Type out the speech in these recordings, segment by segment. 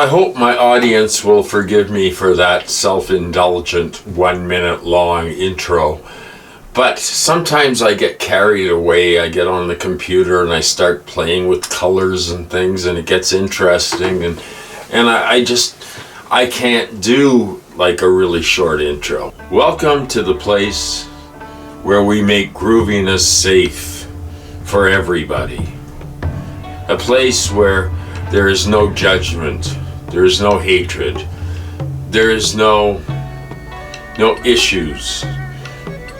I hope my audience will forgive me for that self-indulgent 1 minute long intro. But sometimes I get carried away. I get on the computer and I start playing with colors and things, and it gets interesting, and I can't do like a really short intro. Welcome to the place where we make grooviness safe for everybody. A place where there is no judgment, there is no hatred, there is no issues,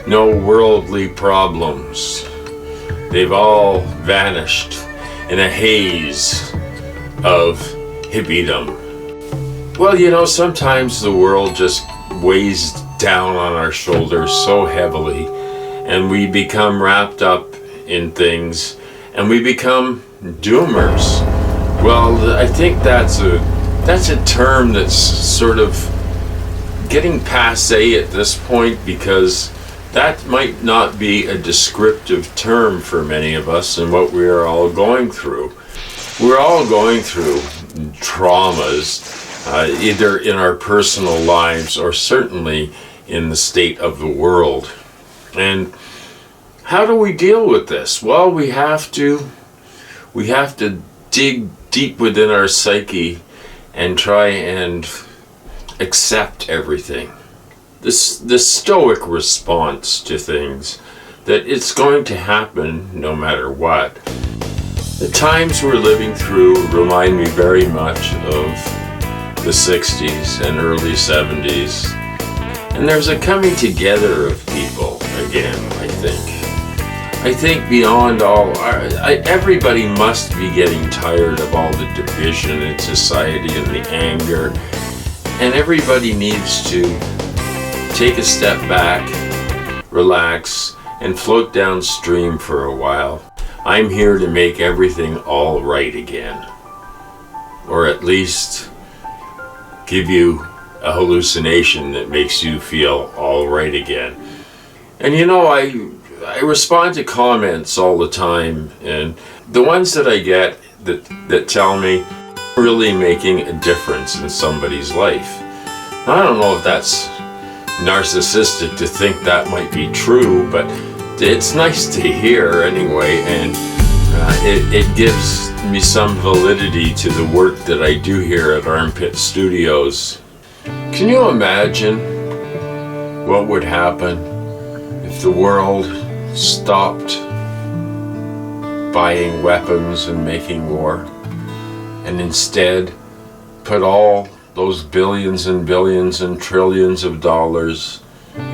no worldly problems. They've all vanished in a haze of hippiedom. Well, sometimes the world just weighs down on our shoulders so heavily, and we become wrapped up in things, and we become doomers. Well, I think that's a term that's sort of getting passé at this point, because that might not be a descriptive term for many of us and what we are all going through. We're all going through traumas, either in our personal lives or certainly in the state of the world. And how do we deal with this? Well, we have to dig deep within our psyche and try and accept everything. This stoic response to things, that it's going to happen no matter what. The times we're living through remind me very much of the 60s and early 70s. And there's a coming together of people again, I think. I think beyond all, everybody must be getting tired of all the division in society and the anger. And everybody needs to take a step back, relax, and float downstream for a while. I'm here to make everything all right again. Or at least give you a hallucination that makes you feel all right again. And I respond to comments all the time, and the ones that I get that tell me really making a difference in somebody's life. Now, I don't know if that's narcissistic to think that might be true, but it's nice to hear anyway, and it gives me some validity to the work that I do here at Armpit Studios. Can you imagine what would happen if the world stopped buying weapons and making war, and instead put all those billions and billions and trillions of dollars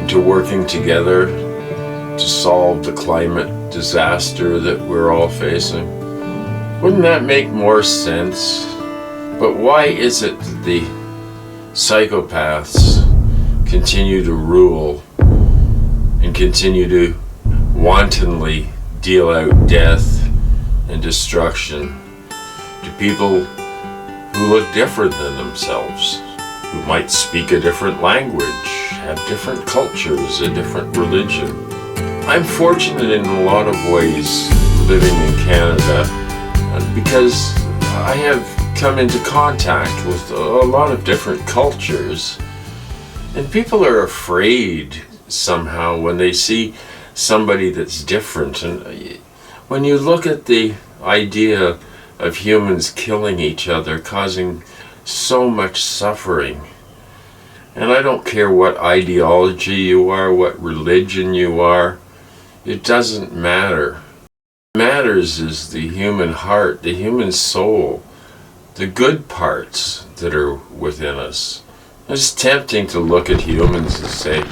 into working together to solve the climate disaster that we're all facing? Wouldn't that make more sense? But why is it that the psychopaths continue to rule and continue to wantonly deal out death and destruction to people who look different than themselves, who might speak a different language, have different cultures, a different religion? I'm fortunate in a lot of ways living in Canada because I have come into contact with a lot of different cultures, and people are afraid somehow when they see somebody that's different. And when you look at the idea of humans killing each other, causing so much suffering, and I don't care what ideology you are, what religion you are, it doesn't matter. What matters is the human heart, the human soul, the good parts that are within us. It's tempting to look at humans and say,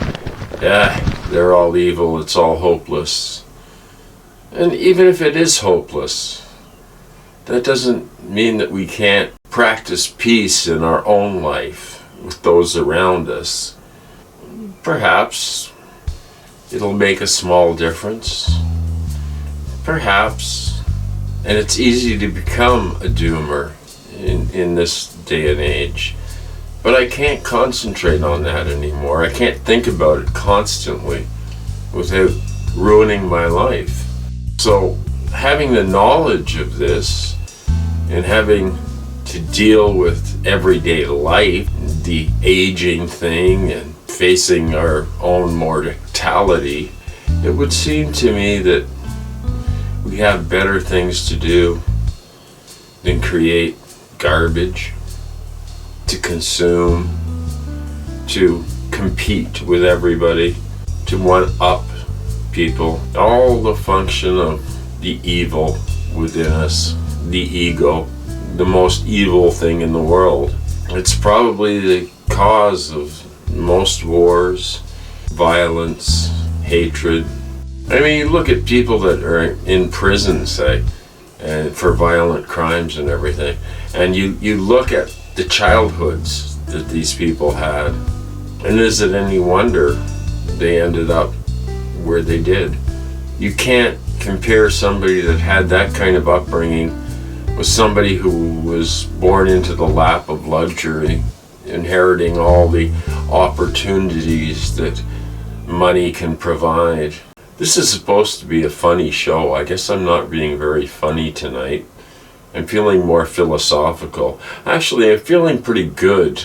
yeah, they're all evil, it's all hopeless. And even if it is hopeless, that doesn't mean that we can't practice peace in our own life with those around us. Perhaps it'll make a small difference. Perhaps. And it's easy to become a doomer in this day and age. But I can't concentrate on that anymore. I can't think about it constantly without ruining my life. So having the knowledge of this and having to deal with everyday life, the aging thing, and facing our own mortality, it would seem to me that we have better things to do than create garbage, to consume, to compete with everybody, to one-up people. All the function of the evil within us, the ego, the most evil thing in the world. It's probably the cause of most wars, violence, hatred. I mean, you look at people that are in prison, say, and for violent crimes and everything, and you look at the childhoods that these people had, and is it any wonder they ended up where they did? You can't compare somebody that had that kind of upbringing with somebody who was born into the lap of luxury, inheriting all the opportunities that money can provide. This is supposed to be a funny show. I guess I'm not being very funny tonight. I'm feeling more philosophical. Actually, I'm feeling pretty good.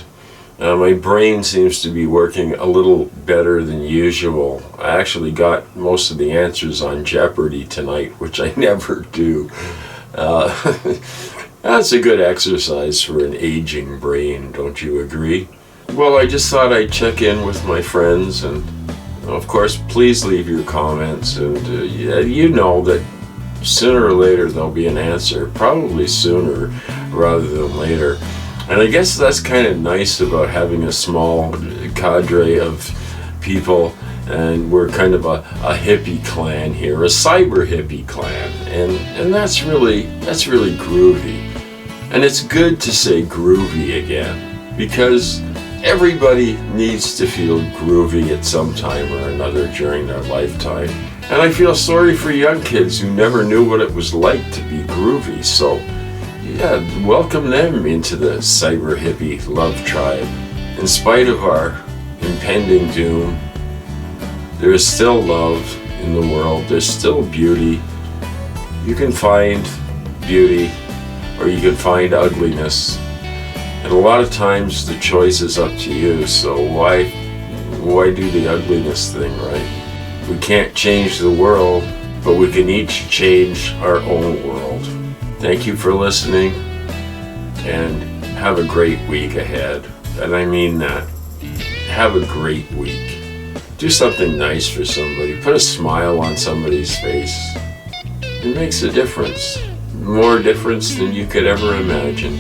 My brain seems to be working a little better than usual. I actually got most of the answers on Jeopardy tonight, which I never do. That's a good exercise for an aging brain, don't you agree? Well, I just thought I'd check in with my friends, and of course, please leave your comments, and you know that sooner or later there'll be an answer, probably sooner rather than later. And I guess that's kind of nice about having a small cadre of people, and we're kind of a hippie clan here, a cyber hippie clan, and that's really groovy. And it's good to say groovy again, because everybody needs to feel groovy at some time or another during their lifetime. And I feel sorry for young kids who never knew what it was like to be groovy, so yeah, welcome them into the cyber hippie love tribe. In spite of our impending doom, there is still love in the world, there's still beauty. You can find beauty, or you can find ugliness. And a lot of times the choice is up to you, so why do the ugliness thing, right? We can't change the world, but we can each change our own world. Thank you for listening, and have a great week ahead. And I mean that. Have a great week. Do something nice for somebody. Put a smile on somebody's face. It makes a difference. More difference than you could ever imagine.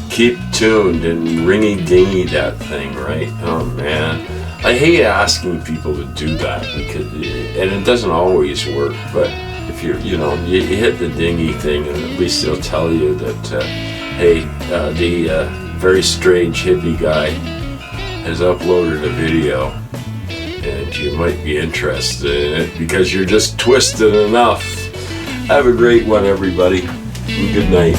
Keep tuned and ringy-dingy that thing, right? Oh man, I hate asking people to do that, because and it doesn't always work, but if you hit the dingy thing, and at least they'll tell you that hey, the very strange hippie guy has uploaded a video and you might be interested in it because you're just twisted enough. Have a great one, everybody, and good night.